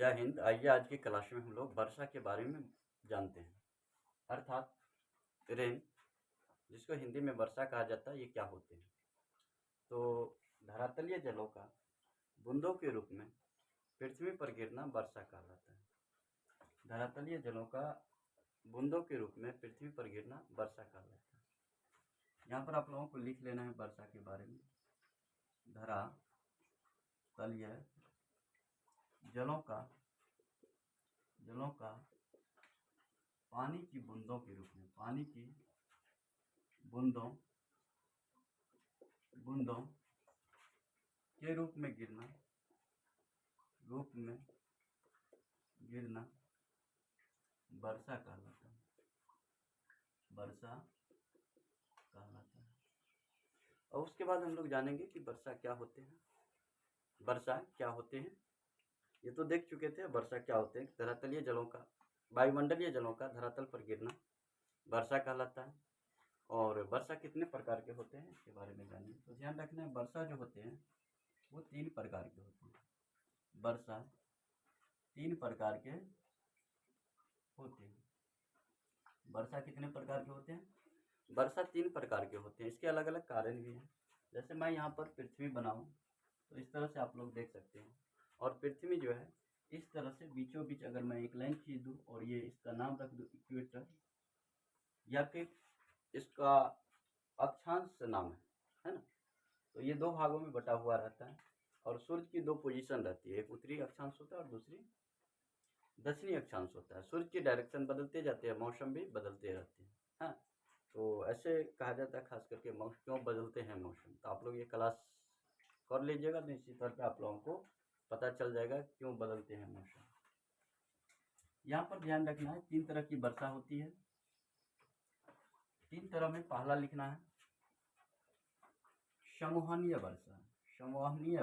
जय हिंद। आइए आज की क्लास में हम लोग वर्षा के बारे में जानते हैं, अर्थात रेन, जिसको हिंदी में वर्षा कहा जाता है। ये क्या होते हैं? तो धरातलीय जलों का बूंदों के रूप में पृथ्वी पर गिरना वर्षा कहलाता है। धरातलीय जलों का बूंदों के रूप में पृथ्वी पर गिरना वर्षा कहलाता है। यहाँ पर आप लोगों को लिख लेना है वर्षा के बारे में। धरातलीय जलों का पानी की बूंदों के रूप में, पानी की बूंदों के रूप में गिरना वर्षा कहलाता है। और उसके बाद हम लोग जानेंगे कि वर्षा क्या होते हैं। ये तो देख चुके थे वर्षा क्या होते हैं। धरातलीय जलों का, वायुमंडलीय जलों का धरातल पर गिरना वर्षा कहलाता है। और वर्षा कितने प्रकार के होते हैं इसके बारे में जानेंगे। तो ध्यान रखना है, वर्षा जो होते हैं वो 3 प्रकार के होते हैं। वर्षा 3 प्रकार के होते हैं। वर्षा कितने प्रकार के होते हैं? वर्षा 3 प्रकार के होते हैं। इसके अलग अलग कारण भी हैं। जैसे मैं यहाँ पर पृथ्वी बनाऊं तो इस तरह से आप लोग देख सकते हैं। और पृथ्वी जो है इस तरह से बीचों बीच अगर मैं एक लाइन खींच दूँ और ये इसका नाम रख दूँ इक्वेटर, या फिर इसका अक्षांश नाम है ना, तो ये 2 भागों में बटा हुआ रहता है। और सूर्य की 2 पोजीशन रहती है, एक उत्तरी अक्षांश होता है और दूसरी दक्षिणी अक्षांश होता है। सूर्य की डायरेक्शन बदलते जाते हैं, मौसम भी बदलते रहते हैं। हाँ, तो ऐसे कहा जाता है खास करके क्यों बदलते हैं मौसम। तो आप लोग ये क्लास कर लीजिएगा तो निश्चित तौर पे आप लोगों को पता चल जाएगा क्यों बदलते हैं मौसम। यहाँ पर ध्यान रखना है 3 तरह की वर्षा होती है। 3 तरह में पहला लिखना है संवहनीय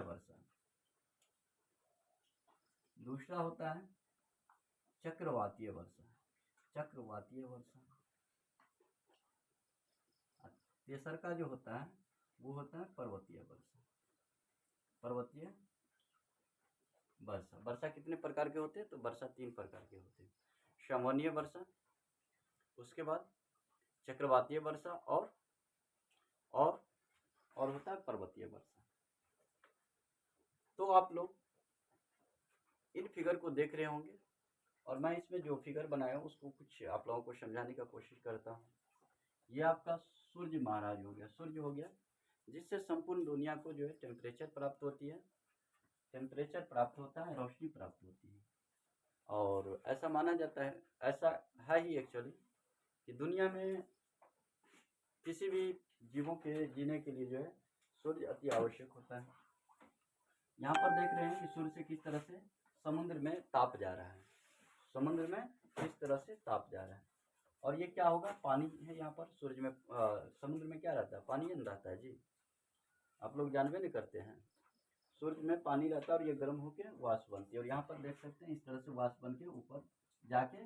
वर्षा। दूसरा होता है चक्रवातीय वर्षा। तीसरा का जो होता है वो होता है पर्वतीय वर्षा। वर्षा कितने प्रकार के होते हैं? तो वर्षा 3 प्रकार के होते हैं। संवहनीय वर्षा, उसके बाद चक्रवातीय वर्षा और होता है पर्वतीय वर्षा। तो आप लोग इन फिगर को देख रहे होंगे और मैं इसमें जो फिगर बनाया हूँ उसको कुछ आप लोगों को समझाने का कोशिश करता हूँ। ये आपका सूर्य महाराज हो गया, जिससे संपूर्ण दुनिया को जो है टेम्परेचर प्राप्त होता है, रोशनी प्राप्त होती है। और ऐसा माना जाता है, ऐसा है ही एक्चुअली, कि दुनिया में किसी भी जीवों के जीने के लिए जो है सूर्य अति आवश्यक होता है। यहाँ पर देख रहे हैं कि सूर्य से किस तरह से समुद्र में ताप जा रहा है। और ये क्या होगा? पानी है यहाँ पर सूर्य में, समुद्र में क्या रहता है? पानी रहता है जी। आप लोग जानबे नहीं करते हैं, सूर्य में पानी रहता है और ये गर्म होकर वाष्प बनती है। और यहाँ पर देख सकते हैं इस तरह से वाष्प बन के ऊपर जाके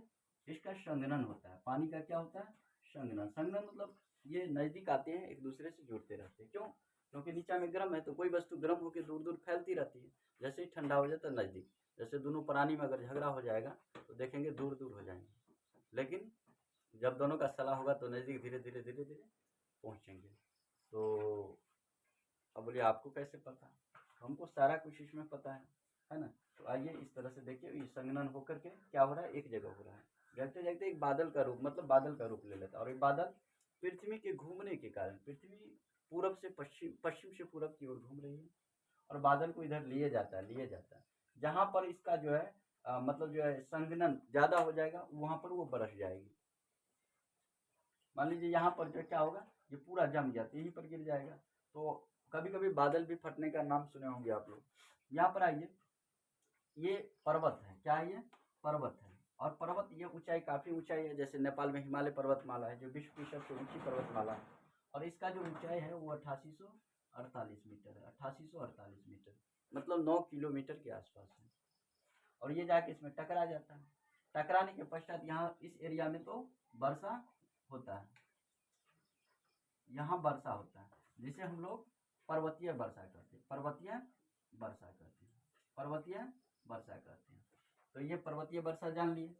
इसका संघनन होता है। पानी का क्या होता है? संघनन मतलब ये नजदीक आते हैं, एक दूसरे से जुड़ते रहते हैं। क्यों? क्योंकि नीचा में गर्म है तो कोई वस्तु गर्म होकर दूर दूर फैलती रहती है। जैसे ही ठंडा हो जाता है नजदीक, जैसे दोनों प्राणी में अगर झगड़ा हो जाएगा तो देखेंगे दूर दूर हो जाएंगे, लेकिन जब दोनों का सलाह होगा तो नजदीक धीरे धीरे पहुंचेंगे। तो अब बोलिए आपको कैसे पता? हमको सारा कुछ इसमें पता है ना। तो आइए इस तरह से देखिए, ये संघनन होकर के क्या हो रहा है? एक जगह हो रहा है। देखते देखते एक बादल का रूप, मतलब बादल का रूप ले लेता है। और ये बादल पृथ्वी के घूमने के कारण, पृथ्वी पूरब से पश्चिम से पूरब की ओर घूम रही है और बादल को इधर लिए जाता है। जहां पर इसका जो है मतलब जो है संघनन ज्यादा हो जाएगा, वहां पर वो बरस जाएगी। मान लीजिए यहाँ पर जो क्या होगा, ये पूरा जम गया तो यहीं पर गिर जाएगा। तो कभी कभी बादल भी फटने का नाम सुने होंगे आप लोग। यहाँ पर आइए, ये पर्वत है। क्या है? ये पर्वत है। और पर्वत, ये ऊंचाई काफी ऊंचाई है। जैसे नेपाल में हिमालय पर्वतमाला है जो विश्व की सबसे ऊंची पर्वतमाला है, और इसका जो ऊंचाई है वो 8848 मीटर है। 8848 मीटर मतलब 9 किलोमीटर के आसपास है। और ये जाके इसमें टकरा जाता है। टकराने के पश्चात यहाँ इस एरिया में तो वर्षा होता है, यहाँ वर्षा होता है, जिसे हम लोग पर्वतीय वर्षा कहते हैं। तो ये पर्वतीय वर्षा जान लिए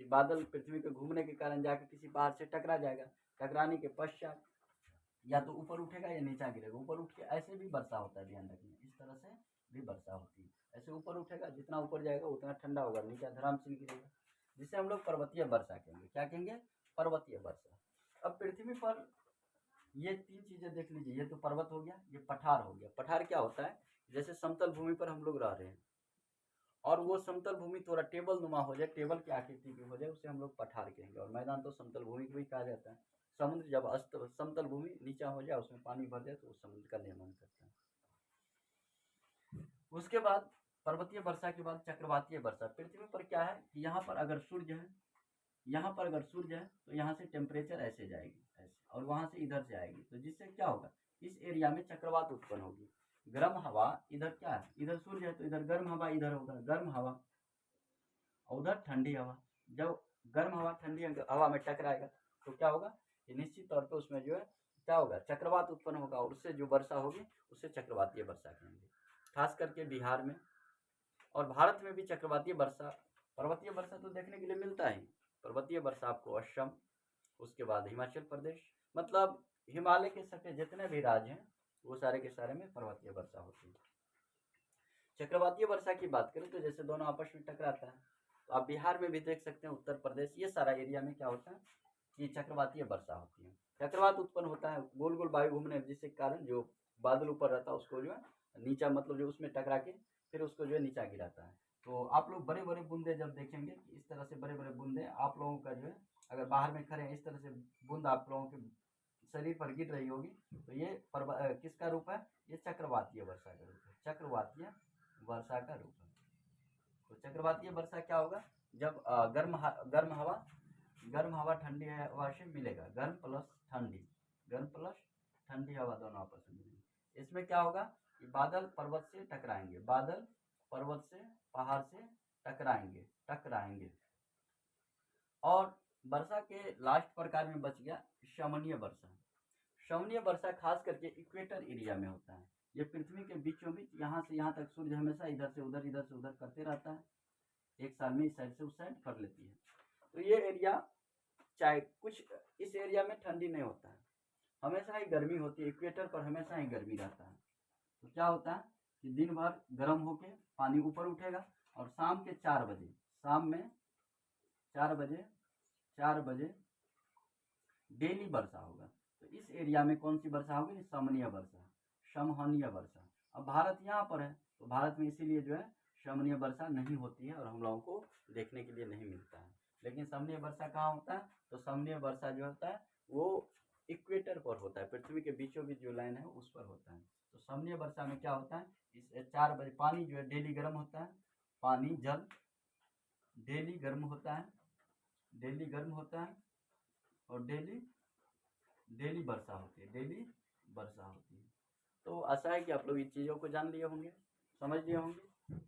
कि बादल पृथ्वी के घूमने के कारण जाकर किसी पहाड़ से टकरा जाएगा, टकराने के पश्चात या तो ऊपर उठेगा या नीचा गिरेगा। ऊपर उठ के ऐसे भी वर्षा होता है, ध्यान रखना, इस तरह से भी वर्षा होती है। ऐसे ऊपर उठेगा, जितना ऊपर जाएगा उतना ठंडा होगा, नीचा धराम से गिरेगा, जिसे हम लोग पर्वतीय वर्षा कहेंगे। क्या कहेंगे? पर्वतीय वर्षा। अब पृथ्वी पर ये तीन चीजें देख लीजिए, ये तो पर्वत हो गया, ये पठार हो गया। पठार क्या होता है? जैसे समतल भूमि पर हम लोग रह रहे हैं और वो समतल भूमि थोड़ा टेबल नुमा हो जाए, टेबल की आकृति की हो जाए, उसे हम लोग पठार कहेंगे। और मैदान तो समतल भूमि को भी कहा जाता है। समुद्र जब समतल भूमि नीचा हो जाए, उसमें पानी भर जाए, तो उस समुद्र का निर्माण करता है। उसके बाद पर्वतीय वर्षा के बाद चक्रवातीय वर्षा। पृथ्वी पर क्या है कि यहाँ पर अगर सूर्य है, यहाँ पर अगर सूर्य है तो यहाँ से टेम्परेचर ऐसे जाएगी, ऐसे, और वहां से इधर से आएगी। तो जिससे क्या होगा, इस एरिया में चक्रवात उत्पन्न होगी। गर्म हवा इधर क्या है, इधर सूर्य है तो इधर गर्म हवा, इधर होगा गर्म हवा, और उधर ठंडी हवा। जब गर्म हवा ठंडी हवा में टकराएगा तो क्या होगा कि निश्चित तौर पर उसमें जो है क्या होगा, चक्रवात उत्पन्न होगा, और उससे जो वर्षा होगी उसे चक्रवातीय वर्षा कहेंगे। खास करके बिहार में और भारत में भी चक्रवातीय वर्षा, पर्वतीय वर्षा तो देखने के लिए मिलता है। पर्वतीय वर्षा आपको असम, उसके बाद हिमाचल प्रदेश, मतलब हिमालय के सटे जितने भी राज्य हैं वो सारे के सारे में पर्वतीय वर्षा होती है। चक्रवातीय वर्षा की बात करें तो जैसे दोनों आपस में टकराता है, तो आप बिहार में भी देख सकते हैं, उत्तर प्रदेश, ये सारा एरिया में क्या होता है कि चक्रवातीय वर्षा होती है। चक्रवात उत्पन्न होता है, गोल गोल वायु घूमने, जिसके कारण जो बादल ऊपर रहता है उसको जो है नीचा, मतलब जो उसमें टकरा के फिर उसको जो है नीचा गिराता है। तो आप लोग बड़े बड़े बूंदे जब देखेंगे कि इस तरह से बड़े बड़े बूंदे आप लोगों का जो है, अगर बाहर में खड़े हैं, इस तरह से बूंद आप लोगों के शरीर पर गिर रही होगी, तो ये किसका रूप है? ये चक्रवातीय वर्षा का रूप है, चक्रवातीय वर्षा का रूप है। तो चक्रवातीय वर्षा क्या होगा, जब गर्म हवा ठंडी हवा से मिलेगा, गर्म प्लस ठंडी हवा दोनों आपस में मिलेंगे। इसमें क्या होगा कि बादल पर्वत से टकराएंगे, बादल पर्वत से, पहाड़ से टकराएंगे। और वर्षा के लास्ट प्रकार में बच गया शमनीय वर्षा। शमनीय वर्षा खास करके इक्वेटर एरिया में होता है। ये पृथ्वी के बीचों बीच, यहाँ से यहाँ तक सूर्य हमेशा इधर से उधर करते रहता है, एक साल में इस साइड से उस साइड कर लेती है। तो ये एरिया, चाहे कुछ इस एरिया में ठंडी नहीं होता है, हमेशा ही गर्मी होती है, इक्वेटर पर हमेशा ही गर्मी रहता है। तो क्या होता है कि दिन भर गर्म होके पानी ऊपर उठेगा, और शाम के 4 बजे, शाम में 4 बजे डेली वर्षा होगा। तो इस एरिया में कौन सी वर्षा होगी? शमनीय वर्षा। अब भारत यहाँ पर है, तो भारत में इसीलिए जो है शमनीय वर्षा नहीं होती है और हम लोगों को देखने के लिए नहीं मिलता है। लेकिन शमनीय वर्षा कहाँ होता है? तो शमनीय वर्षा जो होता है वो इक्वेटर पर होता है, पृथ्वी के बीचों बीच जो लाइन है उस पर होता है। तो शमनीय वर्षा में क्या होता है, इस 4 बजे पानी जो है डेली गर्म होता है, पानी जल डेली गर्म होता है, और डेली वर्षा होती है। तो आशा है कि आप लोग इन चीज़ों को जान लिए होंगे, समझ लिए होंगे।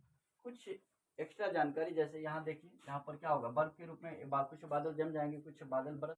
कुछ एक्स्ट्रा जानकारी, जैसे यहाँ देखिए, यहाँ पर क्या होगा, बर्फ के रूप में कुछ बादल जम जाएंगे, कुछ बादल बरस